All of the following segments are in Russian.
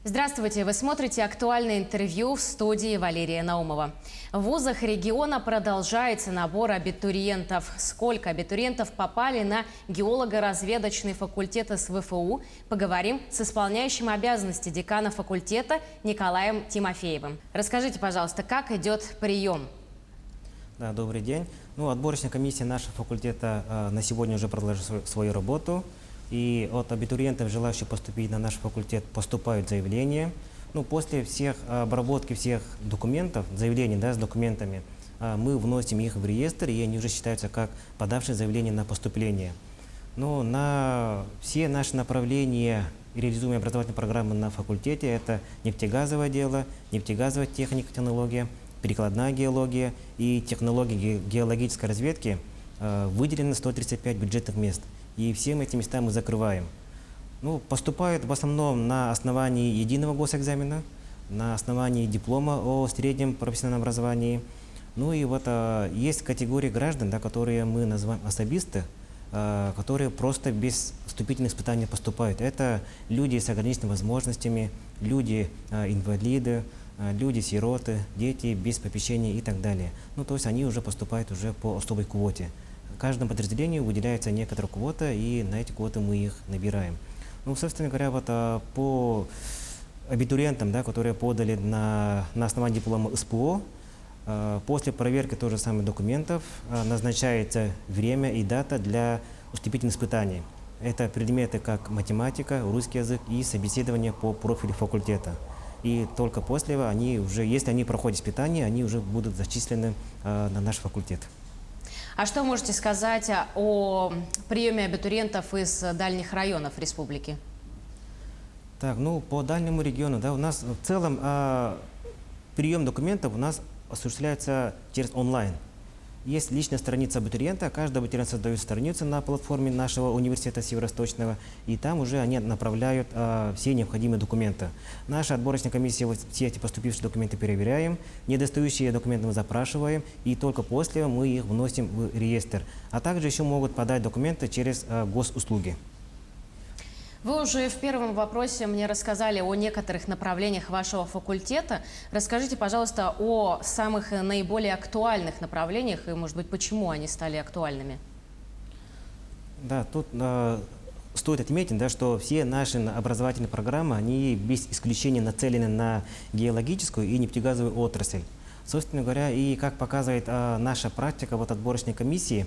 Здравствуйте! Вы смотрите актуальное интервью в студии Валерия Наумова. В вузах региона продолжается набор абитуриентов. Сколько абитуриентов попали на геолого-разведочный факультет СВФУ, поговорим с исполняющим обязанности декана факультета Николаем Тимофеевым. Расскажите, пожалуйста, как идет прием? Да, добрый день. Отборочная комиссия нашего факультета на сегодня уже продолжила свою работу. И от абитуриентов, желающих поступить на наш факультет, поступают заявления. После обработки всех документов, заявлений с документами, мы вносим их в реестр, и они уже считаются как подавшие заявление на поступление. На все наши направления реализуемые образовательные программы на факультете — это нефтегазовое дело, нефтегазовая техника, технология, прикладная геология и технологии геологической разведки. Выделено 135 бюджетных мест. И все эти места мы закрываем. Поступают в основном на основании единого госэкзамена, на основании диплома о среднем профессиональном образовании. Есть категории граждан, которые мы называем особисты, которые просто без вступительных испытаний поступают. Это люди с ограниченными возможностями, люди инвалиды, люди-сироты, дети без попечения и так далее. То есть они уже поступают уже по особой квоте. Каждому подразделению выделяется некоторая квота, и на эти квоты мы их набираем. Собственно говоря, по абитуриентам, которые подали на основании диплома СПО, после проверки тоже самых документов назначается время и дата для вступительных испытаний. Это предметы как математика, русский язык и собеседование по профилю факультета. И только после этого если они проходят испытания, они уже будут зачислены на наш факультет. А что можете сказать о приеме абитуриентов из дальних районов республики? По дальнему региону, у нас в целом прием документов у нас осуществляется через онлайн. Есть личная страница абитуриента, каждый абитуриент создает страницу на платформе нашего университета Северо-Восточного, и там уже они направляют все необходимые документы. Наша отборочная комиссия все эти поступившие документы проверяем, недостающие документы мы запрашиваем, и только после этого мы их вносим в реестр. А также еще могут подать документы через госуслуги. Вы уже в первом вопросе мне рассказали о некоторых направлениях вашего факультета. Расскажите, пожалуйста, о самых наиболее актуальных направлениях и, может быть, почему они стали актуальными. Тут стоит отметить, что все наши образовательные программы, они без исключения нацелены на геологическую и нефтегазовую отрасль. Собственно говоря, и как показывает наша практика отборочной комиссии,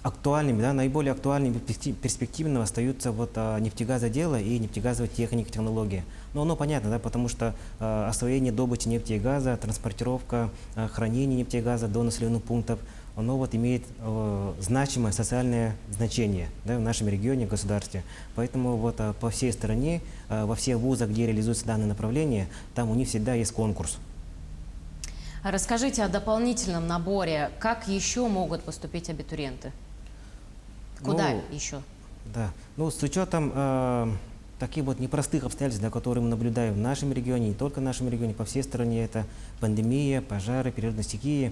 актуальными, наиболее актуальными и перспективными остаются нефтегазовое дело и нефтегазовая техника, технология. Но оно понятно, потому что освоение добычи нефти и газа, транспортировка, хранение нефти и газа до населенных пунктов, оно имеет значимое социальное значение в нашем регионе, государстве. Поэтому по всей стране, во всех вузах, где реализуется данное направление, там у них всегда есть конкурс. Расскажите о дополнительном наборе. Как еще могут поступить абитуриенты? Куда еще? С учетом таких непростых обстоятельств, которые мы наблюдаем в нашем регионе, не только в нашем регионе, по всей стране, это пандемия, пожары, природные стихии.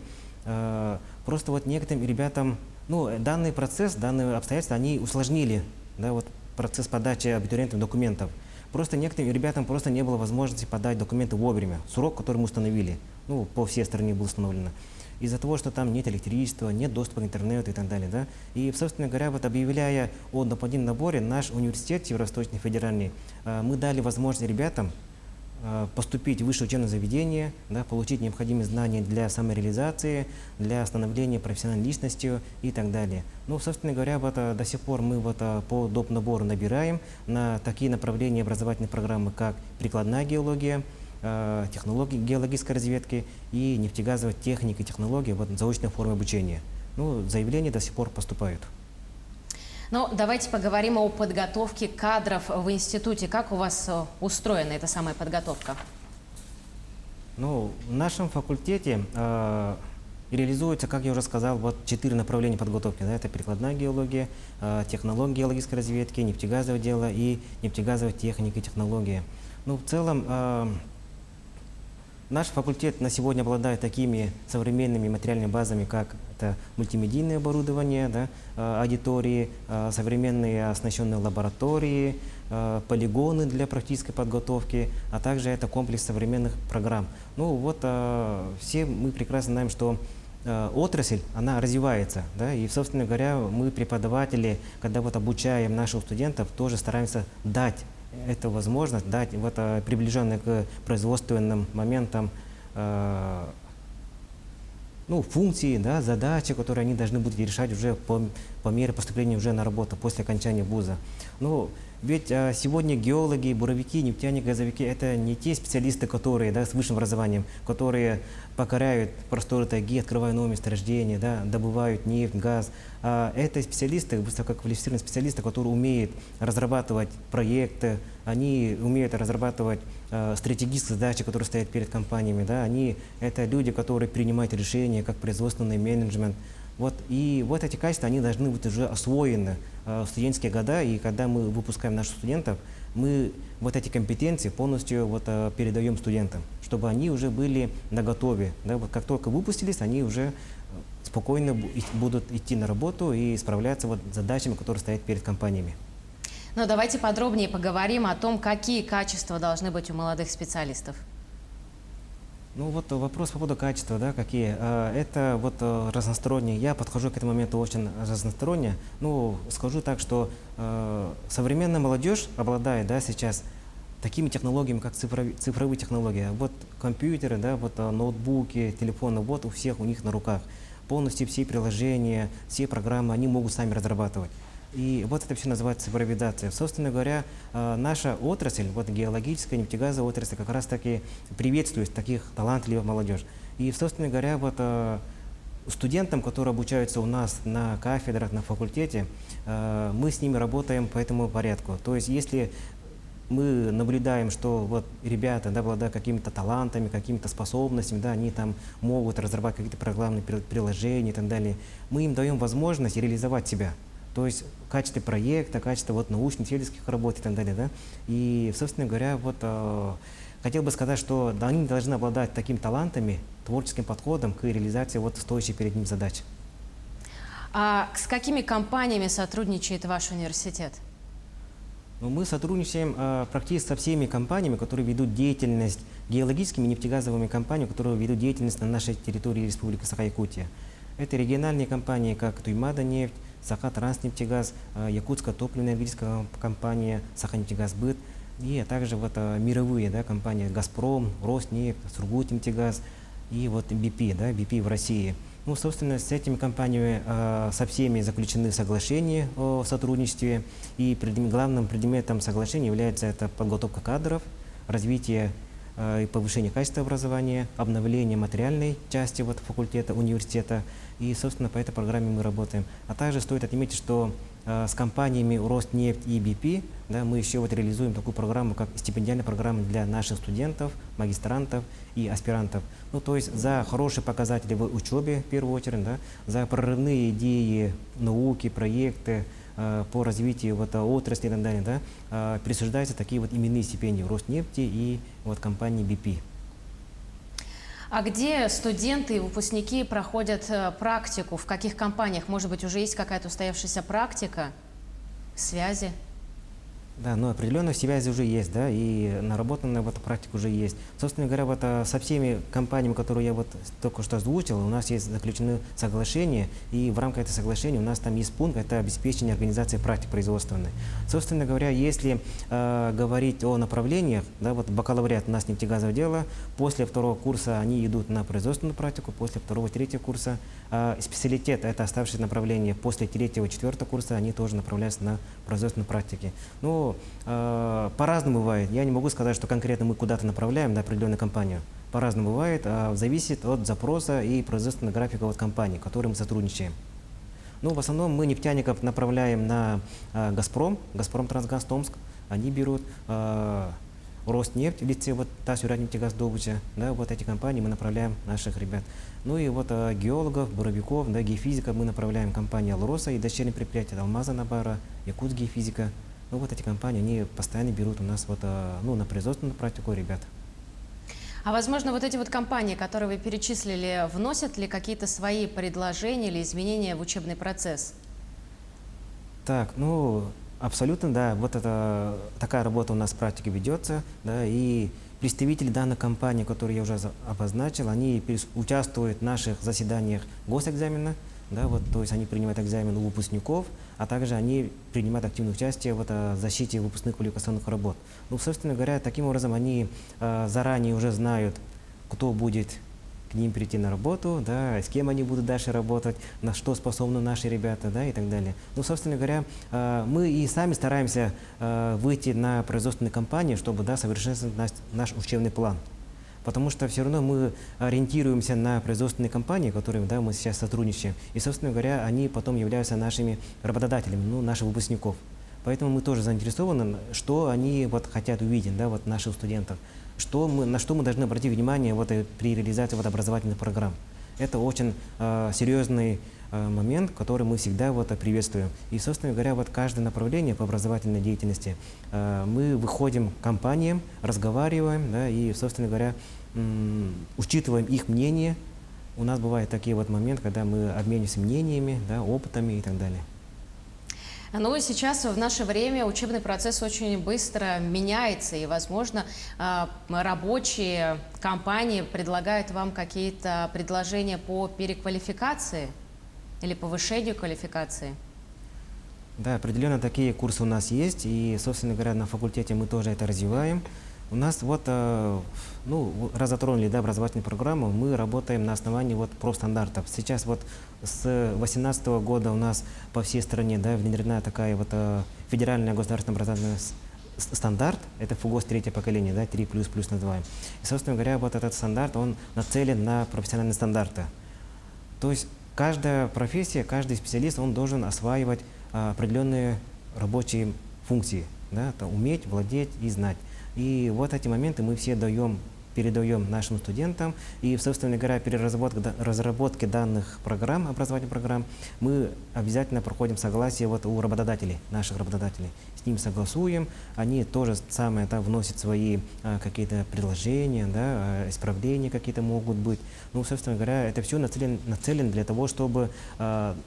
Просто некоторым ребятам, данный процесс, данные обстоятельства, они усложнили процесс подачи абитуриентов документов. Просто некоторым ребятам просто не было возможности подать документы вовремя. Срок, который мы установили, по всей стране был установлен. Из-за того, что там нет электричества, нет доступа к интернету и так далее. И, собственно говоря, объявляя о дополнительном наборе, наш университет Северо-Восточный федеральный, мы дали возможность ребятам поступить в высшее учебное заведение, получить необходимые знания для самореализации, для становления профессиональной личностью и так далее. Собственно говоря, до сих пор мы по доп. Набору набираем на такие направления образовательной программы, как прикладная геология, технологии геологической разведки и нефтегазовая техника и технологии в заочной форме обучения. Заявления до сих пор поступают. Давайте поговорим о подготовке кадров в институте. Как у вас устроена эта самая подготовка? В нашем факультете реализуется, как я уже сказал, 4 направления подготовки. Это прикладная геология, технология геологической разведки, нефтегазовое дело и нефтегазовая техника и технология. В целом, Наш факультет на сегодня обладает такими современными материальными базами, как это мультимедийное оборудование, да, аудитории, современные оснащенные лаборатории, полигоны для практической подготовки, а также это комплекс современных программ. Ну вот все мы прекрасно знаем, что отрасль, она развивается, да, и, собственно говоря, мы, преподаватели, когда вот обучаем наших студентов, тоже стараемся дать эту возможность, дать вот приближенные к производственным моментам ну, функции, да, задачи, которые они должны будут решать уже по мере поступления уже на работу после окончания вуза. Ну, ведь сегодня геологи, буровики, нефтяники, газовики — это не те специалисты, которые, да, с высшим образованием, которые покоряют просторы тайги, открывают новые месторождения, да, добывают нефть, газ. Это специалисты, высококвалифицированные специалисты, которые умеют разрабатывать проекты, они умеют разрабатывать стратегические задачи, которые стоят перед компаниями. Да, это люди, которые принимают решения, как производственный менеджмент. Вот, и вот эти качества, они должны быть уже освоены в студенческие года, и когда мы выпускаем наших студентов, мы вот эти компетенции полностью вот, передаем студентам, чтобы они уже были наготове. Да, вот как только выпустились, они уже спокойно будут идти на работу и справляться вот с задачами, которые стоят перед компаниями. Но давайте подробнее поговорим о том, какие качества должны быть у молодых специалистов. Ну вот вопрос по поводу качества, да, какие. Это вот разносторонние. Я подхожу к этому моменту очень разносторонне. Ну, скажу так, что современная молодежь обладает, да, сейчас такими технологиями, как цифровые технологии. Вот компьютеры, да, вот ноутбуки, телефоны, вот у всех у них на руках. Полностью все приложения, все программы, они могут сами разрабатывать. И вот это все называется цифровизация. Собственно говоря, наша отрасль, вот геологическая, нефтегазовая отрасль, как раз таки приветствует таких талантливых молодежь. И, собственно говоря, вот студентам, которые обучаются у нас на кафедрах, на факультете, мы с ними работаем по этому порядку. То есть, если мы наблюдаем, что вот ребята, да, обладают какими-то талантами, какими-то способностями, да, они там могут разрабатывать какие-то программные приложения и так далее, мы им даем возможность реализовать себя. То есть в качестве проекта, качестве вот научно-исследовательских работ и так далее. Да? И, собственно говоря, вот, хотел бы сказать, что да, они должны обладать такими талантами, творческим подходом к реализации вот стоящих перед ним задач. А с какими компаниями сотрудничает ваш университет? Мы сотрудничаем практически со всеми компаниями, которые ведут деятельность, геологическими и нефтегазовыми компаниями, которые ведут деятельность на нашей территории Республики Саха-Якутия. Это региональные компании, как Туймада-нефть, Саха-Транснефтегаз, Якутская топливно-энергетическая компания, Саха-нефтегазбыт, и также вот мировые, да, компании «Газпром», «Роснефть», «Сургутнефтегаз и вот BP, да, BP в России. Ну, собственно, с этими компаниями, со всеми заключены соглашения о сотрудничестве, и главным предметом соглашения является это подготовка кадров, развитие и повышение качества образования, обновление материальной части вот факультета, университета. И, собственно, по этой программе мы работаем. А также стоит отметить, что с компаниями Роснефть и BP, да, мы еще вот реализуем такую программу, как стипендиальная программа для наших студентов, магистрантов и аспирантов. Ну, то есть за хорошие показатели в учебе, в первую очередь, да, за прорывные идеи, науки, проекты по развитию вот, отрасли и так далее, да, присуждаются такие вот именные стипендии в Роснефти и вот компании BP. А где студенты и выпускники проходят практику? В каких компаниях? Может быть, уже есть какая-то устоявшаяся практика, связи? Да, но определенные связи уже есть, да, и наработанная вот практика уже есть. Собственно говоря, вот со всеми компаниями, которые я вот только что озвучил, у нас есть заключены соглашения, и в рамках этого соглашения у нас там есть пункт, это обеспечение организации практик производственной. Собственно говоря, если говорить о направлениях, да, вот бакалавриат у нас нефтегазовое дело, после второго курса они идут на производственную практику, после второго, третьего курса специалитет, это оставшиеся направления, после третьего, четвертого курса они тоже направляются на производственную практику. Ну, по-разному бывает. Я не могу сказать, что конкретно мы куда-то направляем на определенную компанию. По-разному бывает, зависит от запроса и производственного графика от компании, с которой мы сотрудничаем. Ну, в основном мы нефтяников направляем на «Газпром», «Газпром-Трансгаз Томск». Они берут «Роснефть» в лице вот «Тасюратнефтегаз-Добыча». Да, вот эти компании мы направляем наших ребят. Ну и вот геологов, буровиков, да, геофизиков мы направляем компании «Алроса» и дочерние предприятия «Алмаза Набара», «Якутсгеофизика». Ну вот эти компании, они постоянно берут у нас вот, ну, на производственную практику ребят. А возможно, вот эти вот компании, которые вы перечислили, вносят ли какие-то свои предложения или изменения в учебный процесс? Так, ну, абсолютно, да, вот это, такая работа у нас в практике ведется, да, и представители данной компании, которые я уже обозначил, они участвуют в наших заседаниях госэкзамена, да, вот, то есть они принимают экзамен у выпускников, а также они принимают активное участие в защите выпускных квалификационных работ. Ну, собственно говоря, таким образом они заранее уже знают, кто будет к ним прийти на работу, да, с кем они будут дальше работать, на что способны наши ребята, да, и так далее. Ну, собственно говоря, мы и сами стараемся выйти на производственные компании, чтобы, да, совершенствовать наш учебный план. Потому что все равно мы ориентируемся на производственные компании, которыми, да, мы сейчас сотрудничаем. И, собственно говоря, они потом являются нашими работодателями, ну, наших выпускников. Поэтому мы тоже заинтересованы, что они вот хотят увидеть, да, вот наших студентов, на что мы должны обратить внимание вот, при реализации вот, образовательных программ. Это очень серьезный момент, который мы всегда вот, приветствуем. И, собственно говоря, вот каждое направление по образовательной деятельности мы выходим к компаниям, разговариваем, да, и, собственно говоря, учитываем их мнение. У нас бывают такие вот моменты, когда мы обмениваемся мнениями, да, опытами и так далее. Ну и сейчас в наше время учебный процесс очень быстро меняется, и, возможно, рабочие компании предлагают вам какие-то предложения по переквалификации или повышению квалификации. Да, определенно такие курсы у нас есть, и, собственно говоря, на факультете мы тоже это развиваем. У нас вот, ну, раз затронули, да, образовательную программу, мы работаем на основании вот профстандартов. Сейчас вот с 2018 года у нас по всей стране, да, внедрена такая вот федеральная государственная образовательная стандарт, это ФУГОС третье поколение, да, 3++ называем. И, собственно говоря, вот этот стандарт, он нацелен на профессиональные стандарты. То есть каждая профессия, каждый специалист, он должен осваивать определенные рабочие функции, да, это уметь, владеть и знать. И вот эти моменты мы все передаем нашим студентам. И, собственно говоря, при разработке данных программ, образовательных программ, мы обязательно проходим согласие вот у работодателей, наших работодателей. С ними согласуем, они тоже самое, да, вносят свои какие-то предложения, да, исправления какие-то могут быть. Ну, собственно говоря, это все нацелено для того, чтобы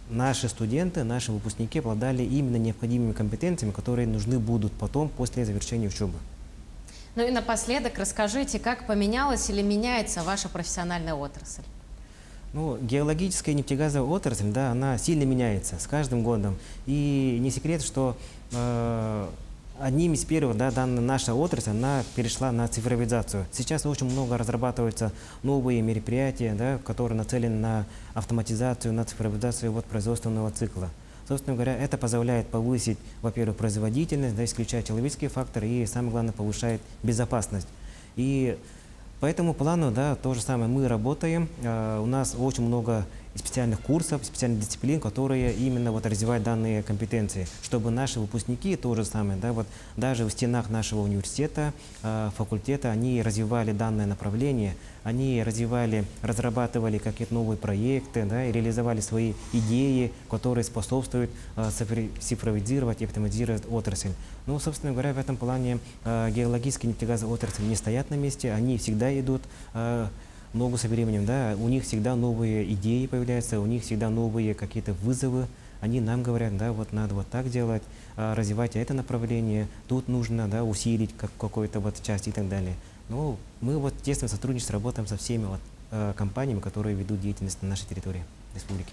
наши студенты, наши выпускники обладали именно необходимыми компетенциями, которые нужны будут потом после завершения учебы. Ну и напоследок расскажите, как поменялась или меняется ваша профессиональная отрасль? Ну, геологическая и нефтегазовая отрасль, да, она сильно меняется с каждым годом. И не секрет, что одним из первых, да, данная наша отрасль, она перешла на цифровизацию. Сейчас очень много разрабатываются новые мероприятия, да, которые нацелены на автоматизацию, на цифровизацию вот, производственного цикла. Собственно говоря, это позволяет повысить, во-первых, производительность, да, исключая человеческий фактор, и, самое главное, повышает безопасность. И по этому плану, да, то же самое мы работаем. У нас очень много специальных курсов, специальных дисциплин, которые именно вот развивают данные компетенции, чтобы наши выпускники то же самое, да, вот даже в стенах нашего университета, факультета, они развивали данное направление, они разрабатывали какие-то новые проекты, да, и реализовали свои идеи, которые способствуют цифровизировать и автоматизировать отрасль. Ну, собственно говоря, в этом плане геологические и нефтегазовые отрасли не стоят на месте, они всегда идут ногу со временем, да, у них всегда новые идеи появляются, у них всегда новые какие-то вызовы. Они нам говорят, да, вот надо вот так делать, развивать это направление, тут нужно, да, усилить какую-то вот часть и так далее. Ну, мы вот тесно сотрудничаем, работаем со всеми вот компаниями, которые ведут деятельность на нашей территории республики.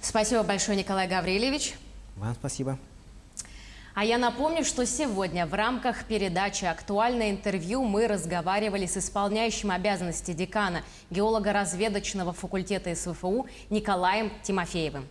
Спасибо большое, Николай Гаврилевич. Вам спасибо. А я напомню, что сегодня в рамках передачи «Актуальное интервью» мы разговаривали с исполняющим обязанности декана геолого-разведочного факультета СВФУ Николаем Тимофеевым.